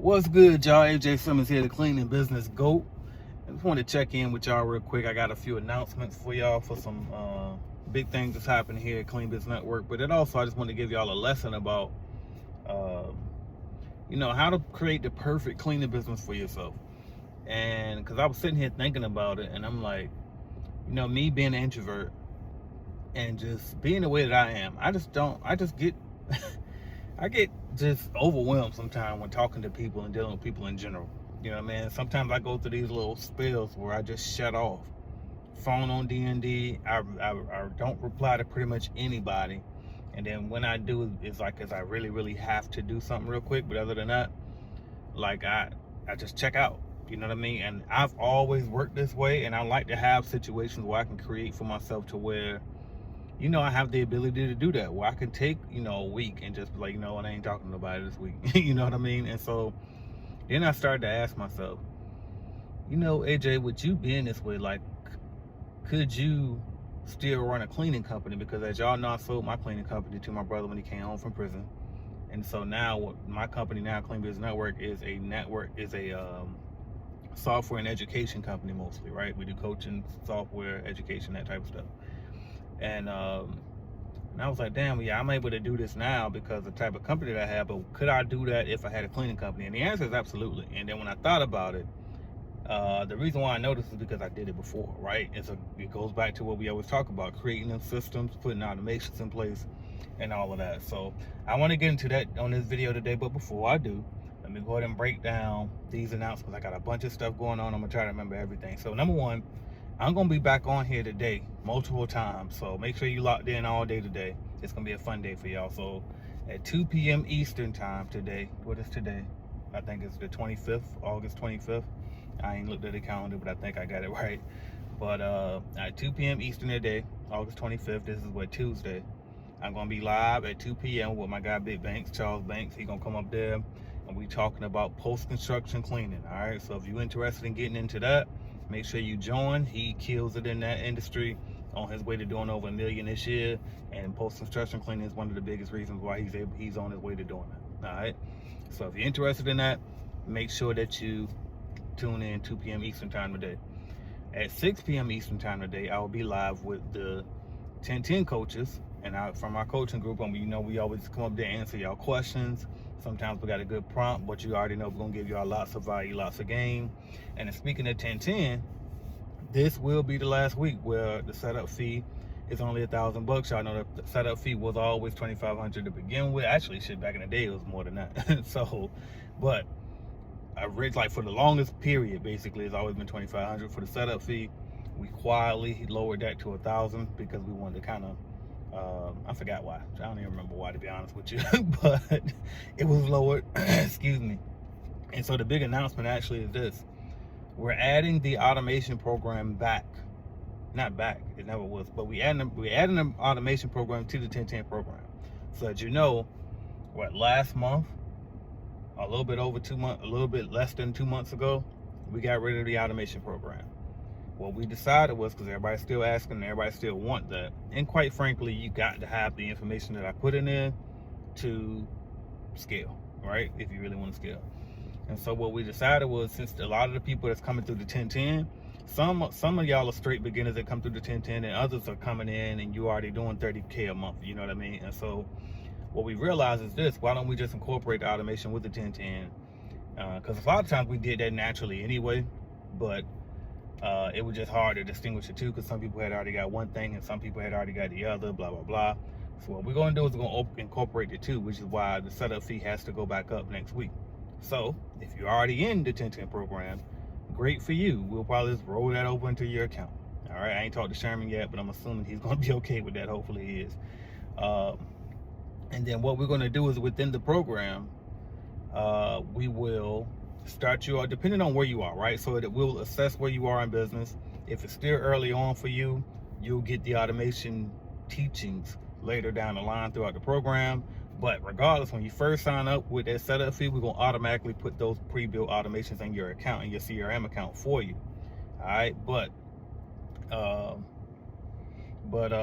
What's good, y'all? AJ Simmons here, the Cleaning Business GOAT. I just want to check in with y'all real quick. I got a few announcements for y'all for some big things that's happening here at Clean Business Network. But then also, I just want to give y'all a lesson about, how to create the perfect cleaning business for yourself. And because I was sitting here thinking about it, and I'm like, me being an introvert and just being the way that I am, I just get I get just overwhelmed sometimes when talking to people and dealing with people in general. You know what I mean? Sometimes I go through these little spells where I just shut off. Phone on D&D. I don't reply to pretty much anybody. And then when I do, it's like because I really, really have to do something real quick. But other than that, like I just check out. You know what I mean? And I've always worked this way, and I like to have situations where I can create for myself to where I have the ability to do that, where I can take, a week and just be like, I ain't talking to nobody this week. You know what I mean? And so then I started to ask myself, AJ, with you being this way, like, could you still run a cleaning company? Because as y'all know, I sold my cleaning company to my brother when he came home from prison. And so now my company now, Clean Business Network, is a software and education company mostly, right? We do coaching, software, education, that type of stuff. And I was like, damn, yeah, I'm able to do this now because of the type of company that I have, but could I do that if I had a cleaning company? And the answer is absolutely. And then when I thought about it, the reason why I know this is because I did it before, right? It goes back to what we always talk about, creating them systems, putting automations in place, and all of that. So I want to get into that on this video today, but before I do, let me go ahead and break down these announcements. I got a bunch of stuff going on. I'm going to try to remember everything. So number one, I'm going to be back on here today multiple times, so make sure you locked in all day today. It's going to be a fun day for y'all. So at 2 p.m. Eastern time today, what is today? I think it's the 25th, August 25th. I ain't looked at the calendar, but I think I got it right. But at 2 p.m. Eastern today, August 25th, this is Tuesday. I'm going to be live at 2 p.m. with my guy Big Banks, Charles Banks. He's going to come up there, and we talking about post-construction cleaning, all right? So if you're interested in getting into that, make sure you join. He kills it in that industry, on his way to doing over $1 million this year, and post-construction cleaning is one of the biggest reasons why he's on his way to doing it. All right. So if you're interested in that, make sure that you tune in 2 p.m. Eastern time today. At 6 p.m. Eastern time today, I will be live with the 1010 coaches, and from our coaching group. And we always come up there and answer y'all questions. Sometimes we got a good prompt, but you already know we're gonna give y'all lots of value, lots of game. And then speaking of 1010, this will be the last week where the setup fee is only $1,000. Y'all know the setup fee was always $2,500 to begin with. Actually, shit, back in the day it was more than that. So, but I read, like, for the longest period, basically, it's always been $2,500 for the setup fee. We quietly lowered that to $1,000 because we wanted to kind of I forgot why. I don't even remember why, to be honest with you. But it was lowered. Excuse me. And so the big announcement actually is this: we're adding the automation program back. Not back, it never was, but we're adding an automation program to the 1010 program. So as you know, last month, a little bit over 2 months, a little bit less than 2 months ago, we got rid of the automation program. What we decided was, because everybody's still asking and everybody still want that, and quite frankly, you got to have the information that I put in there to scale, right? If you really want to scale. And so what we decided was, since a lot of the people that's coming through the 1010, some of y'all are straight beginners that come through the 1010, and others are coming in and you already doing 30K a month, you know what I mean? And so what we realized is this: why don't we just incorporate the automation with the 1010? Because a lot of times we did that naturally anyway, but it was just hard to distinguish the two because some people had already got one thing and some people had already got the other, blah, blah, blah. So what we're going to do is we're going to incorporate the two, which is why the setup fee has to go back up next week. So if you're already in the 1010 program, great for you. We'll probably just roll that over into your account. All right, I ain't talked to Sherman yet, but I'm assuming he's going to be okay with that. Hopefully he is. And then what we're going to do is, within the program, we will start you, depending on where you are, right? So it will assess where you are in business. If it's still early on for you, you'll get the automation teachings later down the line throughout the program. But regardless, when you first sign up with that setup fee, we're going to automatically put those pre-built automations in your account, in your CRM account for you. All right. But But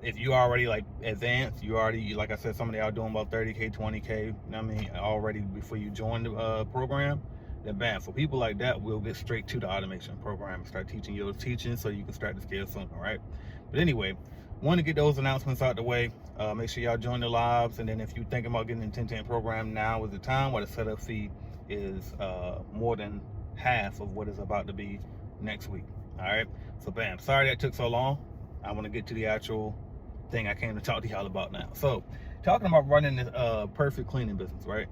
if you already like advanced, you already, like I said, some of y'all doing about 30K, 20K, you know what I mean, already before you join the program, then bam, for people like that, we'll get straight to the automation program and start teaching you those teachings so you can start to scale sooner, right? But anyway, want to get those announcements out the way. Make sure y'all join the lives, and then if you're thinking about getting the 1010 program, now is the time. Where the setup fee is more than half of what is about to be next week. All right, so bam, sorry that took so long. I want to get to the actual thing I came to talk to y'all about now. So, talking about running this perfect cleaning business, right?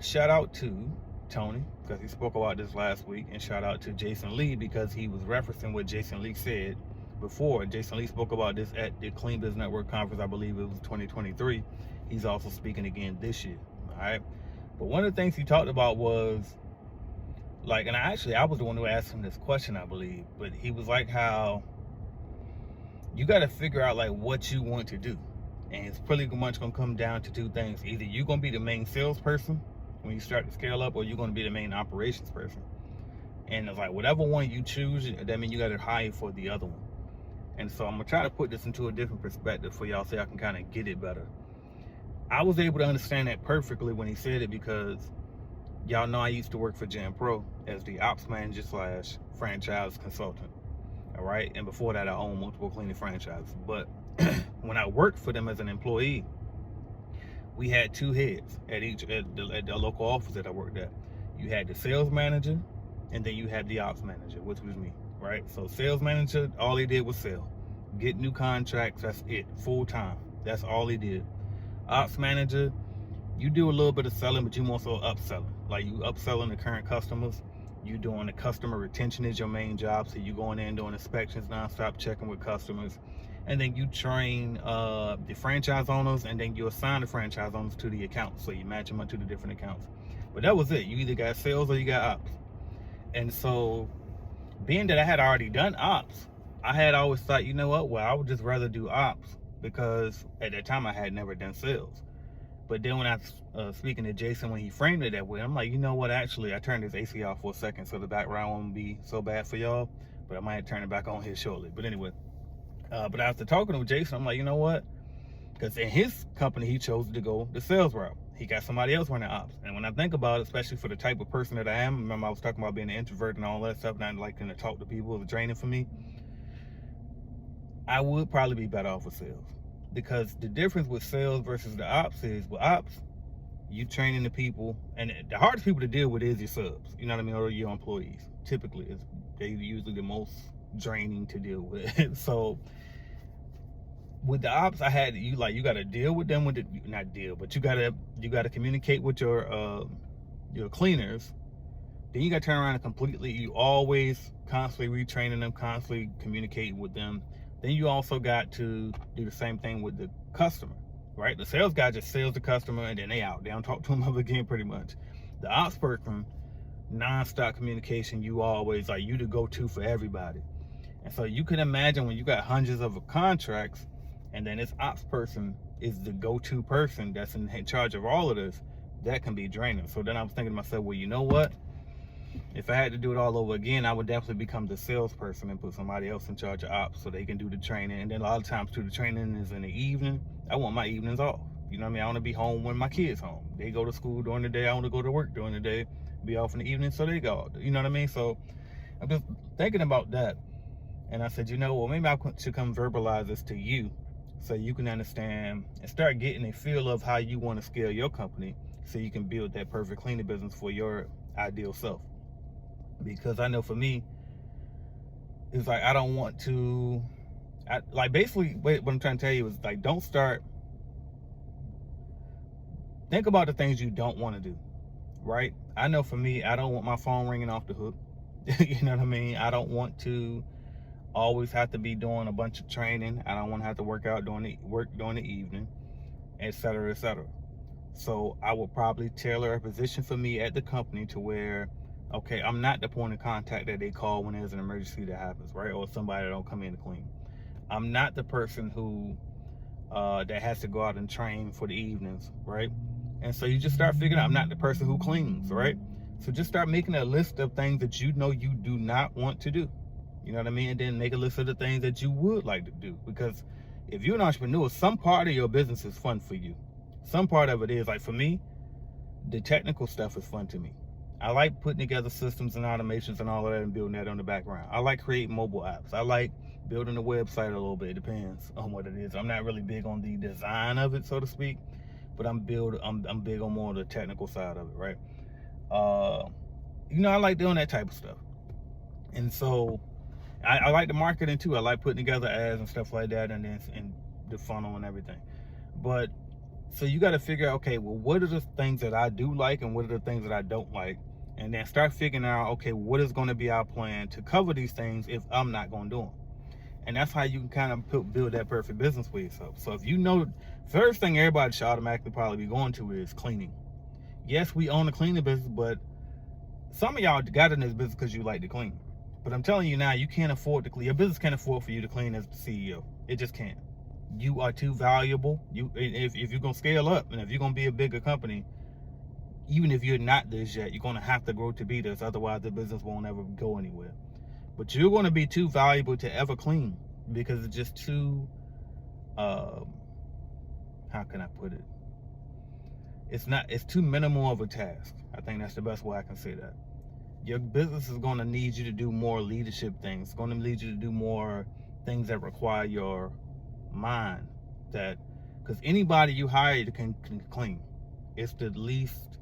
Shout out to Tony, because he spoke about this last week, and shout out to Jason Lee, because he was referencing what Jason Lee said before. Jason Lee spoke about this at the Clean Business Network conference, I believe it was 2023. He's also speaking again this year, all right? But one of the things he talked about was, like, and I was the one who asked him this question, I believe, but he was like, how you got to figure out like what you want to do, and it's pretty much gonna come down to two things. Either you're gonna be the main salesperson when you start to scale up, or you're gonna be the main operations person. And it's like, whatever one you choose, that means you got to hire for the other one. And so I'm gonna try to put this into a different perspective for y'all, so y'all can kind of get it better. I was able to understand that perfectly when he said it, because y'all know I used to work for Gen Pro as the ops manager / franchise consultant. All right, and before that, I owned multiple cleaning franchises. But when I worked for them as an employee, we had two heads at the local office that I worked at. You had the sales manager, and then you had the ops manager, which was me, right? So sales manager, all he did was sell, get new contracts. That's it, full time. That's all he did. Ops manager, you do a little bit of selling, but you more so upselling. Like, you upselling the current customers. You doing the customer retention is your main job. So you going in doing inspections nonstop, checking with customers, and then you train the franchise owners, and then you assign the franchise owners to the accounts. So you match them up to the different accounts. But that was it. You either got sales or you got ops. And so, being that I had already done ops, I had always thought, you know what? Well, I would just rather do ops, because at that time I had never done sales. But then when I was speaking to Jason, when he framed it that way, I'm like, you know what? Actually, I turned his AC off for a second, so the background won't be so bad for y'all. But I might turn it back on here shortly. But anyway, but after talking to Jason, I'm like, you know what? Because in his company, he chose to go the sales route. He got somebody else running ops. And when I think about it, especially for the type of person that I am, remember I was talking about being an introvert and all that stuff, and I liking to talk to people, it was draining for me. I would probably be better off with sales. Because the difference with sales versus the ops is, with ops, you training the people, and the hardest people to deal with is your subs, you know what I mean, or your employees. Typically, they're usually the most draining to deal with. So with the ops, I had you got to deal with them, not deal, but you got to communicate with your cleaners. Then you got to turn around and you always constantly retraining them, constantly communicating with them. Then you also got to do the same thing with the customer, right? The sales guy just sells the customer, and then they out. They don't talk to them ever again, pretty much. The ops person, non-stop communication. You always, like, you the go-to for everybody. And so you can imagine when you got hundreds of contracts, and then this ops person is the go-to person that's in charge of all of this, that can be draining. So then I was thinking to myself, well, you know what? If I had to do it all over again, I would definitely become the salesperson and put somebody else in charge of ops so they can do the training. And then a lot of times too, the training is in the evening. I want my evenings off. You know what I mean? I want to be home when my kids home. They go to school during the day. I want to go to work during the day, be off in the evening, so they go. You know what I mean? So I'm just thinking about that. And I said, you know, well, maybe I should come verbalize this to you so you can understand and start getting a feel of how you want to scale your company so you can build that perfect cleaning business for your ideal self. Because I know for me, it's like, I don't want to, basically what I'm trying to tell you is, like, don't start, think about the things you don't want to do, right? I know for me, I don't want my phone ringing off the hook. You know what I mean? I don't want to always have to be doing a bunch of training. I don't want to have to work during the evening, etc., etc. So I would probably tailor a position for me at the company to where, okay, I'm not the point of contact that they call when there's an emergency that happens, right? Or somebody that don't come in to clean. I'm not the person who that has to go out and train for the evenings, right? And so you just start figuring out, I'm not the person who cleans, right? So just start making a list of things that you know you do not want to do. You know what I mean? And then make a list of the things that you would like to do. Because if you're an entrepreneur, some part of your business is fun for you. Some part of it is, like for me, the technical stuff is fun to me. I like putting together systems and automations and all of that and building that on the background. I like creating mobile apps. I like building a website a little bit. It depends on what it is. I'm not really big on the design of it, so to speak, but I'm big on more of the technical side of it, right? I like doing that type of stuff. And so I like the marketing too. I like putting together ads and stuff like that, and the funnel and everything. But so you got to figure out, okay, well, what are the things that I do like and what are the things that I don't like? And then start figuring out, okay, what is going to be our plan to cover these things if I'm not going to do them? And that's how you can kind of build that perfect business for yourself. So if you know, first thing everybody should automatically probably be going to is cleaning. Yes, we own a cleaning business, but some of y'all got in this business because you like to clean. But I'm telling you now, you can't afford to clean. Your business can't afford for you to clean as the CEO. It just can't. You are too valuable. If you're going to scale up and if you're going to be a bigger company, even if you're not this yet, you're going to have to grow to be this. Otherwise, the business won't ever go anywhere. But you're going to be too valuable to ever clean because it's just too, how can I put it? It's too minimal of a task. I think that's the best way I can say that. Your business is going to need you to do more leadership things. It's going to need you to do more things that require your mind. Because anybody you hire can clean. It's the least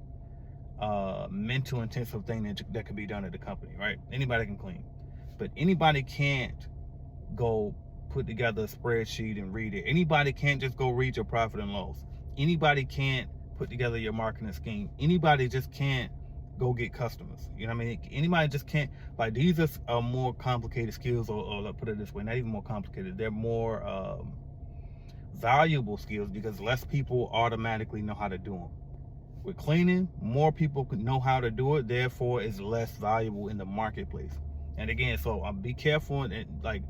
mental intensive thing that can be done at the company, right? Anybody can clean. But anybody can't go put together a spreadsheet and read it. Anybody can't just go read your profit and loss. Anybody can't put together your marketing scheme. Anybody just can't go get customers. You know what I mean? Anybody just can't. Like, these are more complicated skills, or let's put it this way, not even more complicated. They're more valuable skills because less people automatically know how to do them. With cleaning, more people can know how to do it, therefore it's less valuable in the marketplace. And again, so be careful and like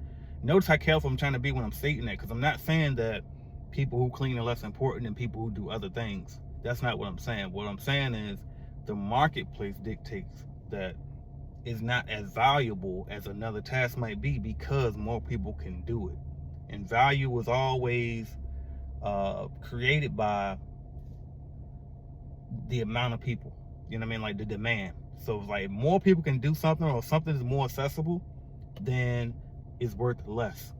notice how careful I'm trying to be when I'm stating that, because I'm not saying that people who clean are less important than people who do other things. That's not what I'm saying. What I'm saying is the marketplace dictates that it's not as valuable as another task might be because more people can do it. And value was always created by the amount of people. You know what I mean? Like the demand. So it's like more people can do something or something is more accessible, then it's worth less.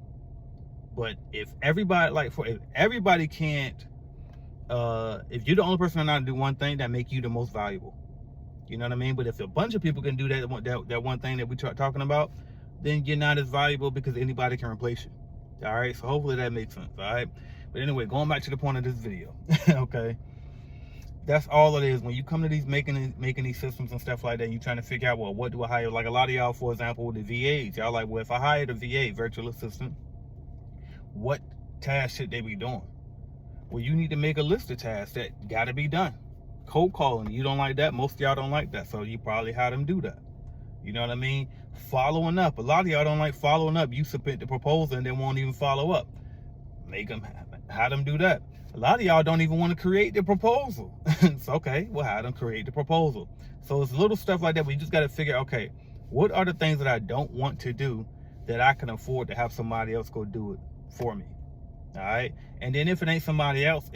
But if everybody if everybody can't, if you're the only person that know how to do one thing, that make you the most valuable. You know what I mean? But if a bunch of people can do that one thing that we talking about, then you're not as valuable because anybody can replace you. All right. So hopefully that makes sense. All right. But anyway, going back to the point of this video. Okay. That's all it is. When you come to these making these systems and stuff like that, you're trying to figure out, well, what do I hire? Like a lot of y'all, for example, with the VAs, y'all like, well, if I hired a VA, virtual assistant, what tasks should they be doing? Well, you need to make a list of tasks that got to be done. Cold calling, you don't like that. Most of y'all don't like that, so you probably had them do that. You know what I mean? Following up. A lot of y'all don't like following up. You submit the proposal and they won't even follow up. Make them have them do that. A lot of y'all don't even want to create the proposal. It's okay, we'll have them create the proposal. So it's little stuff like that where you just got to figure, okay, what are the things that I don't want to do that I can afford to have somebody else go do it for me? All right. And then if it ain't somebody else,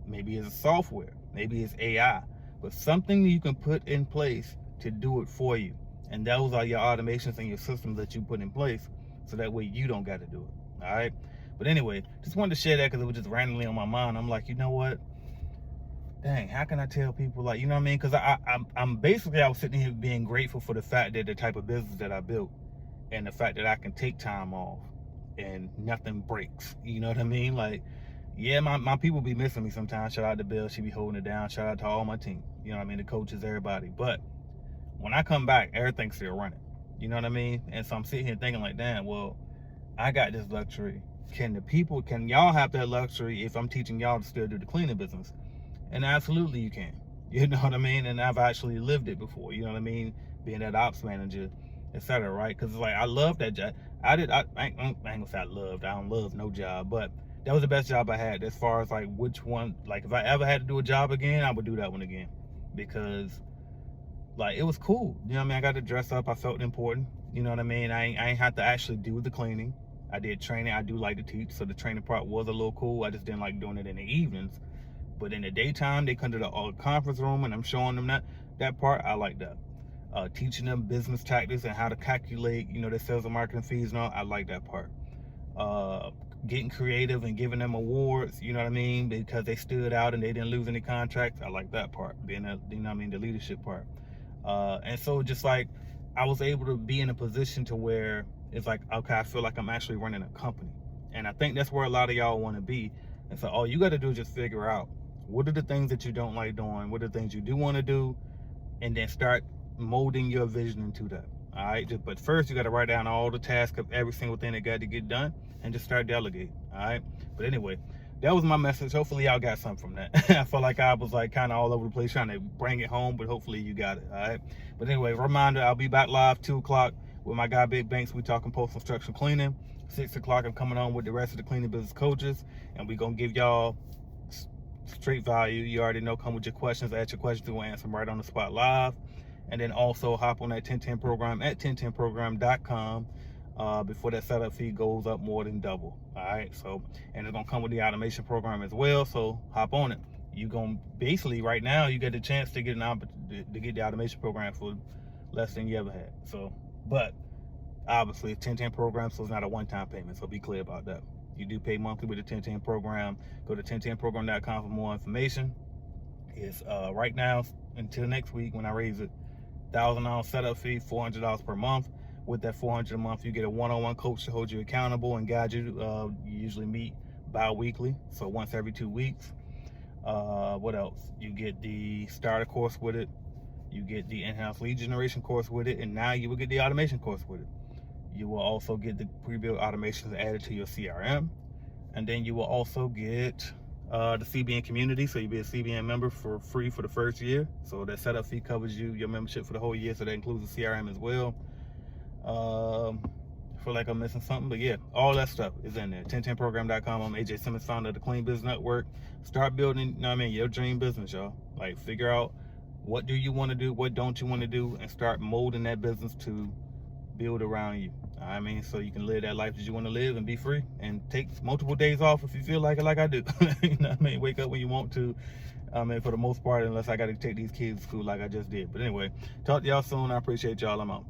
maybe it's software, maybe it's AI, but something you can put in place to do it for you. And those are your automations and your systems that you put in place, so that way you don't got to do it. All right. But anyway, just wanted to share that because it was just randomly on my mind. I'm like, you know what? Dang, how can I tell people, like, you know what I mean? Because I'm basically, I was sitting here being grateful for the fact that the type of business that I built and the fact that I can take time off and nothing breaks. You know what I mean? Like, yeah, my people be missing me sometimes. Shout out to Bill. She be holding it down. Shout out to all my team. You know what I mean? The coaches, everybody. But when I come back, everything's still running. You know what I mean? And so I'm sitting here thinking like, damn, well, I got this luxury. Can y'all have that luxury if I'm teaching y'all to still do the cleaning business? And absolutely you can. You know what I mean? And I've actually lived it before. You know what I mean? Being that ops manager, etc. Right? Because it's like, I love that job. I ain't gonna say I don't love no job, but that was the best job I had as far as like which one, like if I ever had to do a job again, I would do that one again. Because like it was cool. You know what I mean? I got to dress up. I felt important. You know what I mean? I ain't have to actually do the cleaning. I did training. I do like to teach, so the training part was a little cool. I just didn't like doing it in the evenings. But in the daytime, they come to the conference room and I'm showing them that part. I like that. Teaching them business tactics and how to calculate, their sales and marketing fees and all. I like that part. Getting creative and giving them awards, you know what I mean, because they stood out and they didn't lose any contracts. I like that part, being the leadership part. And so just like I was able to be in a position to where it's like, okay, I feel like I'm actually running a company. And I think that's where a lot of y'all want to be. And so all you got to do is just figure out what are the things that you don't like doing, what are the things you do want to do, and then start molding your vision into that. All right, but first you got to write down all the tasks of every single thing that got to get done and just start delegating. All right, but anyway, that was my message. Hopefully y'all got something from that. I felt like I was like kind of all over the place trying to bring it home, but hopefully you got it. All right, but anyway, reminder, I'll be back live 2 o'clock with my guy Big Banks. We talking post-construction cleaning. 6 o'clock I'm coming on with the rest of the cleaning business coaches, and we gonna give y'all straight value. You already know, come with your questions, ask your questions, we'll answer them right on the spot live. And then also hop on that 1010 program at 1010program.com before that setup fee goes up more than double. All right, so, and it's gonna come with the automation program as well, so hop on it. You gonna basically right now you get the chance to get the automation program for less than you ever had. So, but obviously it's 1010 program, so it's not a one-time payment, so be clear about that. You do pay monthly with the 1010 program. Go to 1010program.com for more information. It's right now until next week when I raise it, $1,000 setup fee, $400 per month. With that $400 a month, you get a one-on-one coach to hold you accountable and guide you. You usually meet bi-weekly, so once every 2 weeks. What else? You get the starter course with it. You get the in-house lead generation course with it, and now you will get the automation course with it. You will also get the pre-built automations added to your CRM, and then you will also get the CBN community, so you'll be a CBN member for free for the first year. So that setup fee covers your membership for the whole year, so that includes the CRM as well. I feel like I'm missing something, but yeah, all that stuff is in there. 1010program.com. I'm AJ Simmons, founder of the Clean Business Network. Start building, your dream business, y'all. Like, figure out what do you want to do, what don't you want to do, and start molding that business to build around you. So you can live that life that you want to live and be free, and take multiple days off if you feel like it, like I do. Wake up when you want to. For the most part, unless I got to take these kids to school like I just did. But anyway, talk to y'all soon. I appreciate y'all. I'm out.